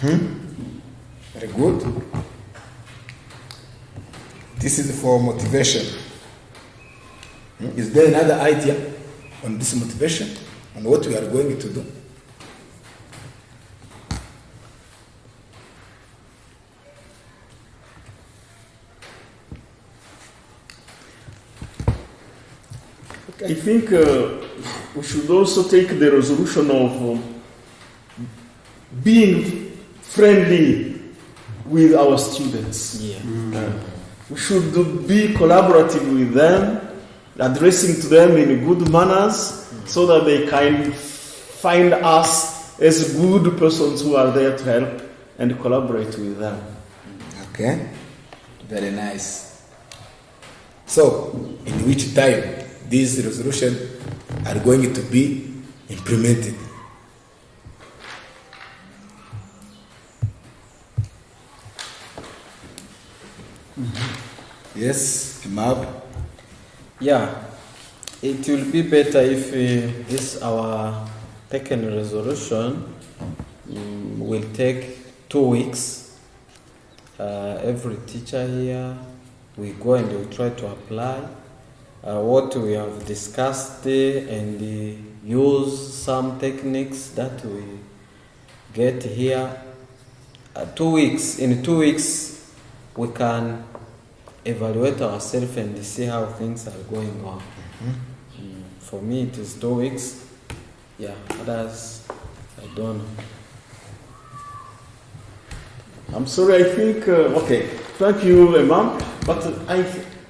[SPEAKER 1] Very good. This is for motivation. Is there another idea on this motivation, on what we are going to do?
[SPEAKER 3] I think we should also take the resolution of being friendly with our students. We should be collaborative with them, addressing to them in good manners, so that they can find us as good persons who are there to help and collaborate with them.
[SPEAKER 1] Okay, very nice. So, in which time these resolutions are going to be implemented? Yes, Imab.
[SPEAKER 7] Yeah, it will be better if this our taken resolution will take 2 weeks. Every teacher here, we go and we try to apply what we have discussed and use some techniques that we get here. 2 weeks. In 2 weeks, we can evaluate ourselves and see how things are going on. For me, it is 2 weeks. Yeah, others, I don't know.
[SPEAKER 3] I'm sorry, I think, okay, thank you, Imam, but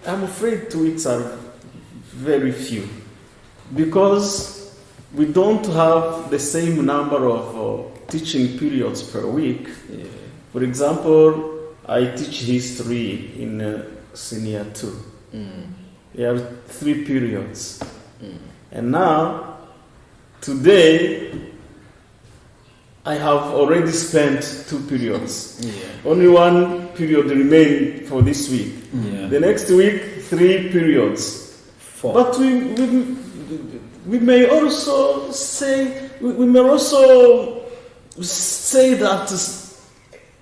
[SPEAKER 3] I'm afraid 2 weeks are very few, because we don't have the same number of teaching periods per week.
[SPEAKER 7] Yeah.
[SPEAKER 3] For example, I teach history in senior 2. There are 3 periods. And now, today, I have already spent 2 periods. Only 1 period remains for this week. The next week, 3 periods.
[SPEAKER 7] 4.
[SPEAKER 3] But we may also say that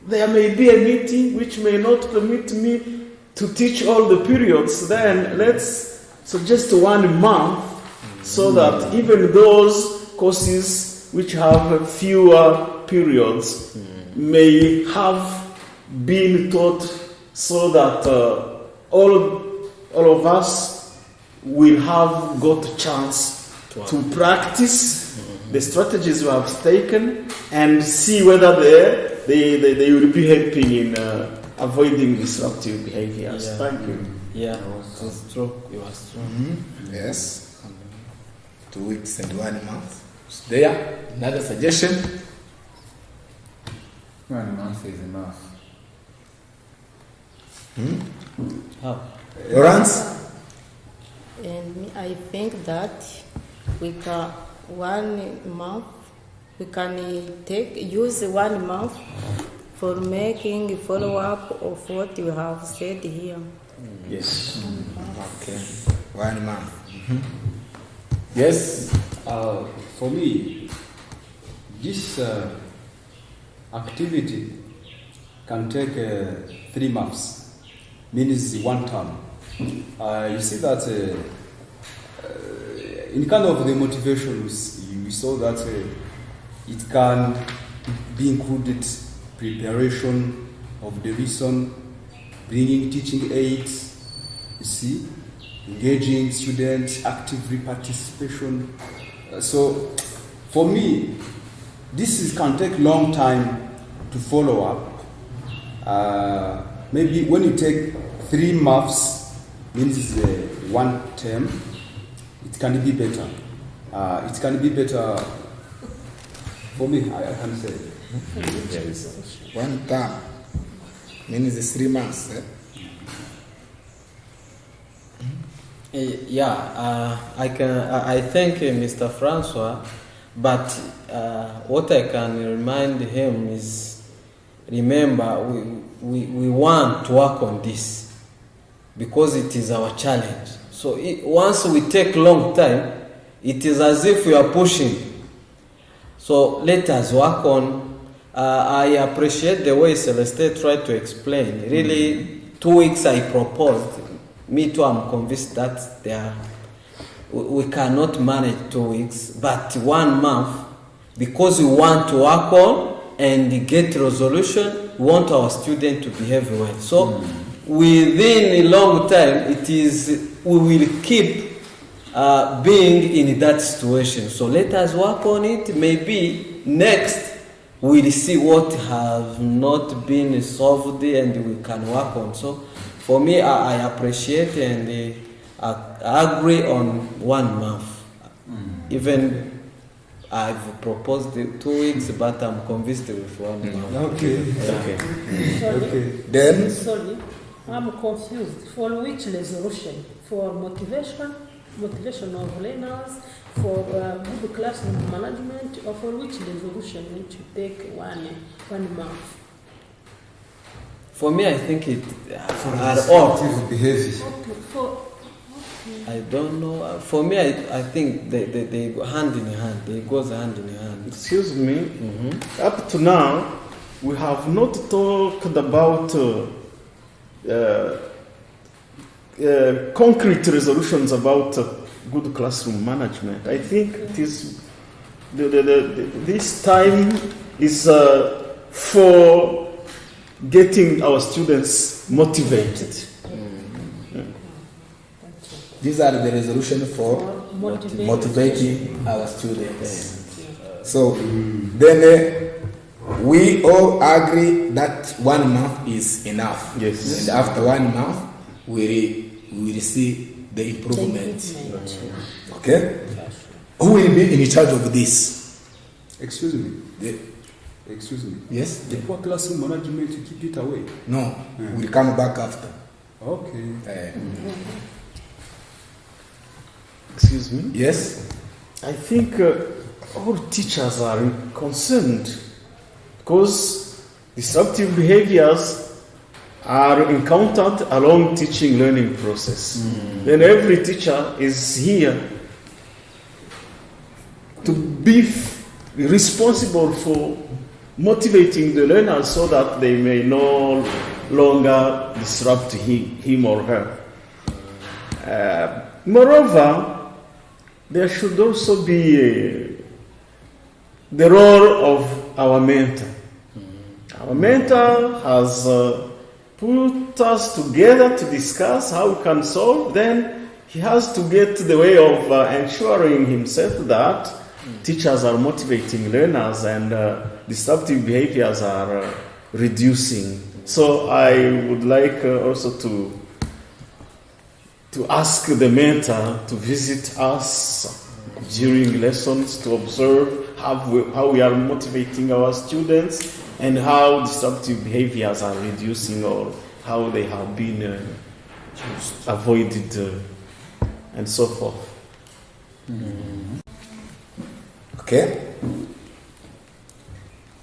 [SPEAKER 3] there may be a meeting which may not permit me to teach all the periods. Then let's suggest 1 month so that even those courses which have fewer periods may have been taught, so that all of us will have got a chance to practice the strategies we have taken and see whether they will be helping in avoiding disruptive behaviors.
[SPEAKER 7] Yeah.
[SPEAKER 3] Thank you.
[SPEAKER 7] Yeah, it's true. You are true.
[SPEAKER 1] Yes. 2 weeks and 1 month. There. Another suggestion.
[SPEAKER 2] 1 month is enough.
[SPEAKER 7] How?
[SPEAKER 1] Lawrence?
[SPEAKER 4] And I think that we can 1 month, we can use 1 month for making follow-up of what you have said here.
[SPEAKER 3] Yes.
[SPEAKER 1] Okay. 1 month. Yes.
[SPEAKER 8] For me, this activity can take 3 months, means 1 term. You see that in kind of the motivations, we saw that it can be included preparation of the lesson, bringing teaching aids, you see, engaging students, active participation. So, for me, this can take long time to follow up. Maybe when you take 3 months, means 1 term, it can be better. It can be better for me, I can say.
[SPEAKER 1] Yes. 1 term means 3 months.
[SPEAKER 7] I thank Mr. Francois, but what I can remind him is, remember, we want to work on this because it is our challenge. So once we take long time, it is as if we are pushing. So let us work on. I appreciate the way Celeste tried to explain. Really, 2 weeks I proposed. Me too, I'm convinced that we cannot manage 2 weeks, but 1 month, because we want to work on and get resolution, we want our students to behave well. So within a long time, we will keep being in that situation. So let us work on it. Maybe next we'll see what has not been solved and we can work on. So for me, I appreciate and I agree on 1 month. Even I've proposed 2 weeks, but I'm convinced with 1 month.
[SPEAKER 8] Okay.
[SPEAKER 6] Sorry.
[SPEAKER 1] Then,
[SPEAKER 6] Sorry, I'm confused. For which resolution? For motivation of learners, for good classroom management, or for which resolution need to take 1 month?
[SPEAKER 7] For me, I think it are all.
[SPEAKER 2] Behavior.
[SPEAKER 7] I don't know. For me, I think they go hand in hand. They go hand in hand.
[SPEAKER 3] Excuse me. Up to now, we have not talked about concrete resolutions about good classroom management. I think it is this time is for getting our students motivated.
[SPEAKER 1] these are the resolutions for motivating our students. So then we all agree that 1 month is enough.
[SPEAKER 3] Yes.
[SPEAKER 1] And after 1 month, we will see the improvement. Okay? Who will be in charge of this?
[SPEAKER 8] Excuse me.
[SPEAKER 1] The-
[SPEAKER 8] Excuse me.
[SPEAKER 1] yes?
[SPEAKER 8] The poor classroom management to keep it away.
[SPEAKER 1] No, we'll come back after.
[SPEAKER 8] Okay.
[SPEAKER 3] Excuse me.
[SPEAKER 1] Yes?
[SPEAKER 3] I think all teachers are concerned because disruptive behaviors are encountered along teaching learning process. Then every teacher is here to be responsible for motivating the learners so that they may no longer disrupt him or her. Moreover, there should also be the role of our mentor. Our mentor has put us together to discuss how we can solve. Then he has to get to the way of ensuring himself that teachers are motivating learners and disruptive behaviors are reducing. So I would like also to ask the mentor to visit us during lessons to observe how we are motivating our students and how disruptive behaviors are reducing or how they have been avoided and so forth.
[SPEAKER 1] Okay.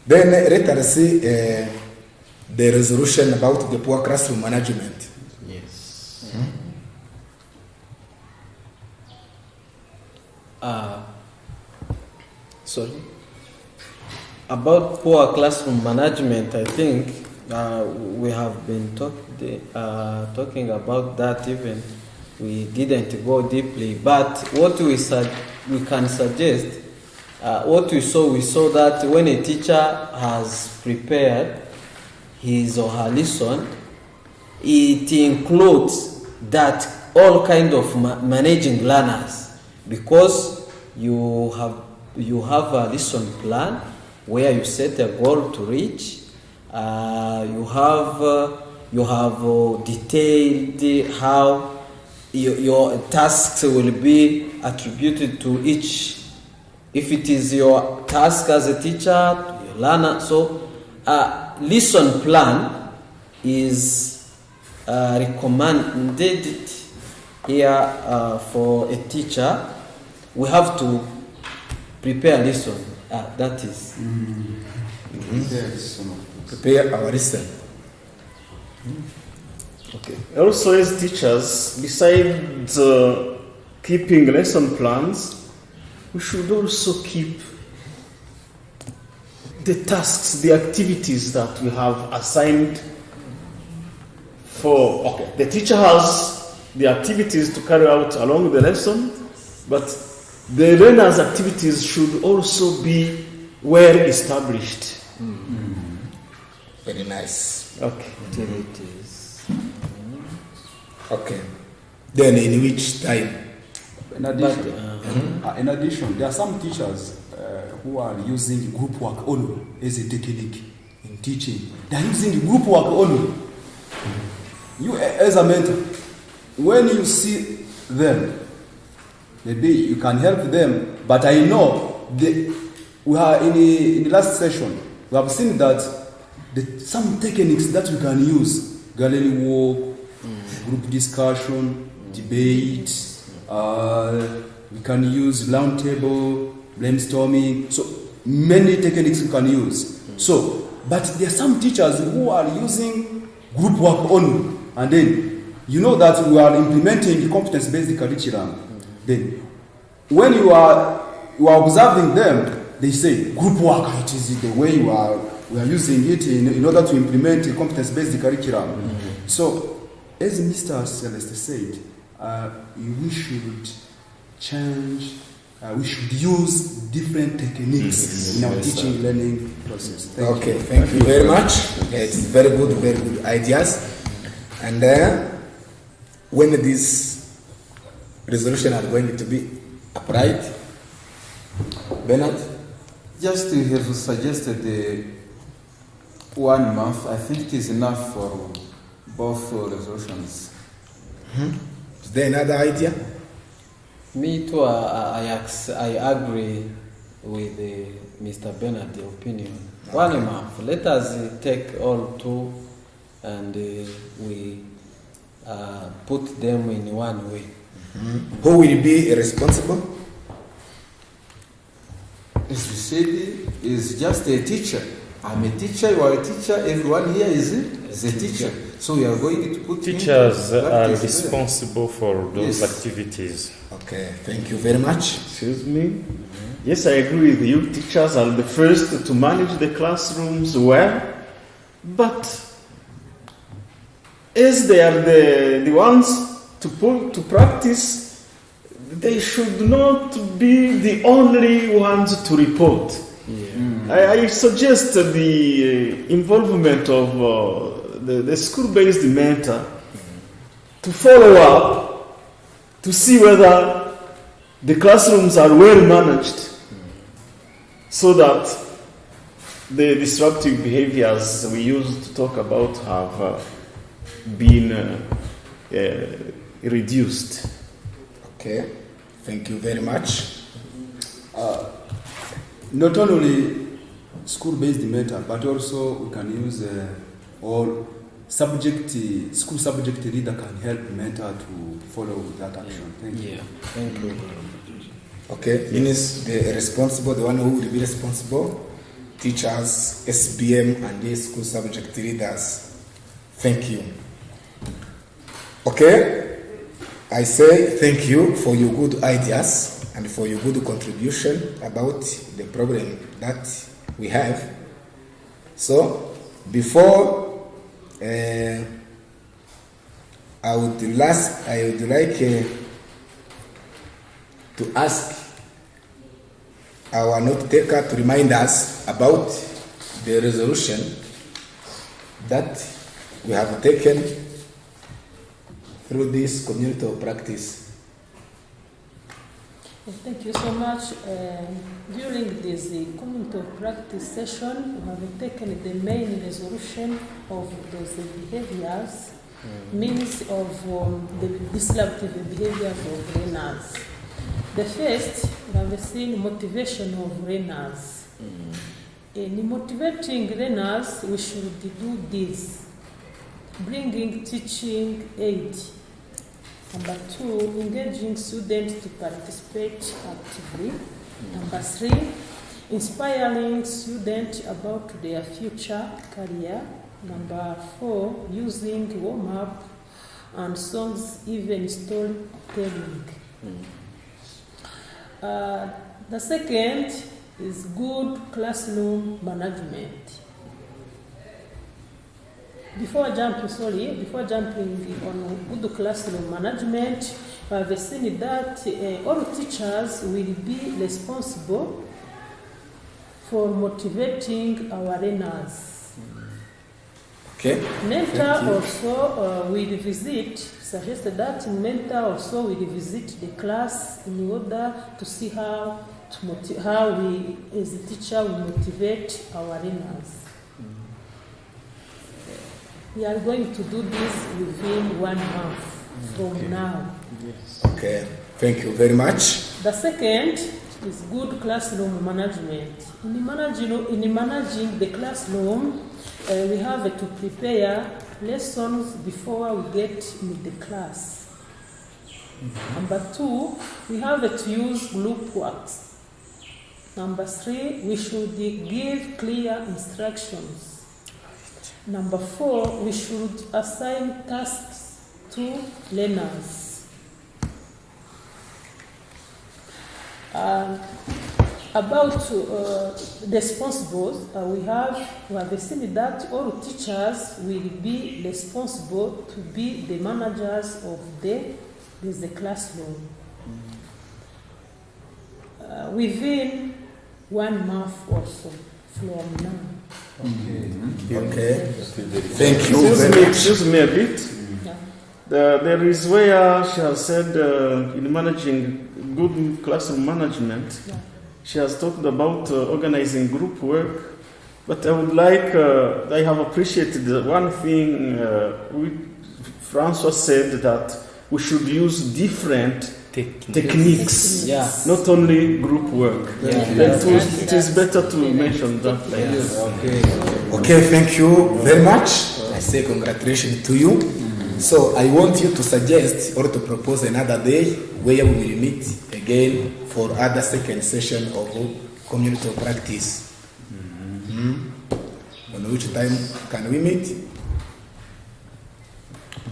[SPEAKER 1] Then let us see the resolution about the poor classroom management.
[SPEAKER 3] Yes.
[SPEAKER 7] Sorry. About poor classroom management, I think we have been talking about that even. We didn't go deeply, but what we can suggest, what we saw that when a teacher has prepared his or her lesson, it includes that all kind of managing learners, because you have a lesson plan where you set a goal to reach. You have detailed how your tasks will be attributed to each. If it is your task as a teacher, your learner, so lesson plan is recommended here for a teacher. We have to prepare lesson. That is.
[SPEAKER 1] Prepare our lesson.
[SPEAKER 3] Okay. Also, as teachers, besides keeping lesson plans, we should also keep the tasks, the activities that we have assigned for. Okay, the teacher has the activities to carry out along the lesson, but the learner's activities should also be well established.
[SPEAKER 1] Very nice.
[SPEAKER 3] Okay.
[SPEAKER 7] Activities.
[SPEAKER 1] Okay. Then in which time?
[SPEAKER 8] In addition, there are some teachers who are using group work only as a technique in teaching. They are using group work only. You, as a mentor, when you see them, maybe you can help them. But I know we are in the last session. We have seen that some techniques that we can use: gallery work, group discussion, debate. We can use round table, brainstorming. So many techniques we can use. So, but there are some teachers who are using group work only, and then you know that we are implementing competence-based curriculum. Then, when you are observing them, they say group work. It is the way we are using it in order to implement a competence-based curriculum. So, as Mr. Celeste said, we should change. We should use different techniques in our teaching learning process.
[SPEAKER 1] Thank you very much. It's very good ideas. And when this resolution are going to be applied, Bernard?
[SPEAKER 2] Just to have suggested 1 month, I think it is enough for both resolutions.
[SPEAKER 1] Is there another idea?
[SPEAKER 7] Me too, I agree with Mr. Bernard's opinion. 1 month. Let us take all 2 and we put them in one way.
[SPEAKER 1] Who will be responsible?
[SPEAKER 2] As we said, is just a teacher. I'm a teacher, you are a teacher, everyone here is a teacher. So we are going to put
[SPEAKER 5] teachers are responsible for those activities.
[SPEAKER 1] Okay, thank you very much.
[SPEAKER 3] Excuse me? Yes, I agree with you. Teachers are the first to manage the classrooms well, but as they are the ones to practice, they should not be the only ones to report. I suggest the involvement of the school-based mentor to follow up to see whether the classrooms are well managed so that the disruptive behaviors we used to talk about have been reduced.
[SPEAKER 1] Okay, thank you very much.
[SPEAKER 8] Not only school-based mentor, but also we can use all school subject leader can help mentor to follow that action. Thank you.
[SPEAKER 7] Yeah, thank you.
[SPEAKER 1] Okay, means the responsible, the one who will be responsible, teachers, SBM, and the school subject leaders. Thank you. Okay, I say thank you for your good ideas and for your good contribution about the problem that we have. So, before I would like to ask our note taker to remind us about the resolution that we have taken through this community of practice.
[SPEAKER 6] Thank you so much. During this community of practice session, we have taken the main resolution of those behaviors, means of the disruptive behaviors of learners. The first, we have seen motivation of learners. In motivating learners, we should do this: bringing teaching aid. Number 2, engaging students to participate actively. Number 3, inspiring students about their future career. Number 4, using warm-up and songs, even storytelling. The second is good classroom management. Before jumping on good classroom management, we have seen that all teachers will be responsible for motivating our learners.
[SPEAKER 1] Okay.
[SPEAKER 6] Mentor also will suggest that mentor also will visit the class in order to see how we as a teacher will motivate our learners. We are going to do this within 1 month from now.
[SPEAKER 3] Yes.
[SPEAKER 1] Okay, thank you very much.
[SPEAKER 6] The second is good classroom management. In managing the classroom, we have to prepare lessons before we get in the class. Number 2, we have to use group works. Number 3, we should give clear instructions. Number 4, we should assign tasks to learners. About responsibles, we have seen that all teachers will be responsible to be the managers of the classroom. Within 1 month or so from now.
[SPEAKER 1] Okay. Thank you very much.
[SPEAKER 3] Excuse me a bit. There is where she has said in managing good classroom management, she has talked about organizing group work, but I would like, I have appreciated one thing Francois said, that we should use different techniques, not only group work. It is better to mention that.
[SPEAKER 1] Okay, thank you very much. I say congratulations to you. So I want you to suggest or to propose another day where we will meet again for other second session of community practice. On which time can we meet?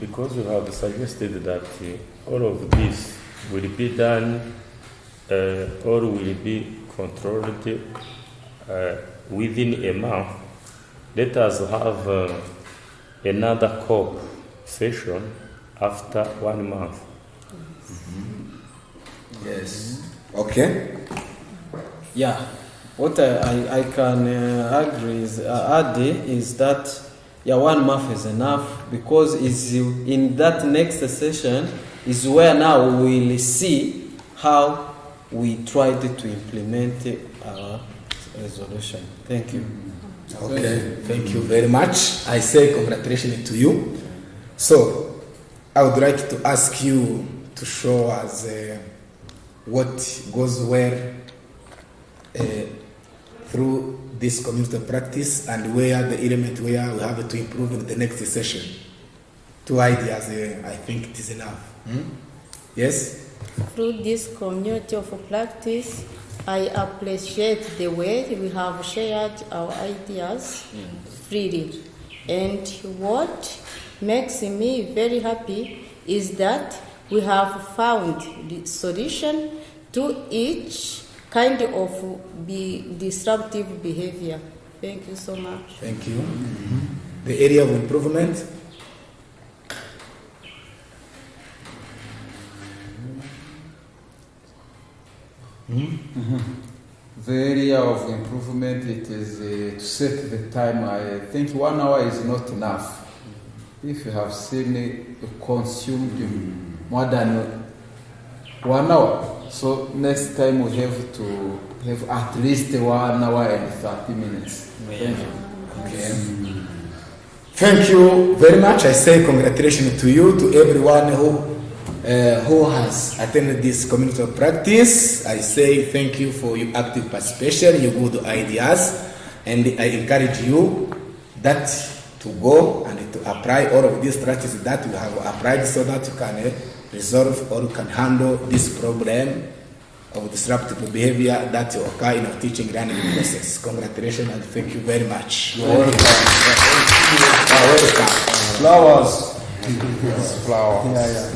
[SPEAKER 5] Because you have suggested that all of this will be done or will be controlled within a month, let us have another COP session after 1 month.
[SPEAKER 1] Yes. Okay.
[SPEAKER 7] Yeah, what I can agree is add is that yeah, 1 month is enough because is in that next session is where now we will see how we tried to implement our resolution. Thank you.
[SPEAKER 1] Okay. Thank you very much. I say congratulations to you. So, I would like to ask you to show us what goes well through this community practice and where the element where we have to improve in the next session. 2 ideas, I think it is enough. Yes?
[SPEAKER 4] Through this community of practice, I appreciate the way we have shared our ideas freely. And what makes me very happy is that we have found the solution to each kind of disruptive behavior. Thank you so much.
[SPEAKER 1] Thank you. The area of improvement.
[SPEAKER 2] The area of improvement, it is to set the time. I think 1 hour is not enough. If you have seen it consumed more than 1 hour, so next time we have to have at least 1 hour and 30 minutes. Thank you.
[SPEAKER 1] Okay. Thank you very much. I say congratulations to you, to everyone who has attended this community of practice. I say thank you for your active participation, your good ideas, and I encourage you that to go and to apply all of these strategies that we have applied so that you can resolve or you can handle this problem of disruptive behavior that occur in our teaching learning process. Congratulations and thank you very much.
[SPEAKER 2] You're welcome.
[SPEAKER 1] Welcome.
[SPEAKER 2] Flowers. Flower. Yeah.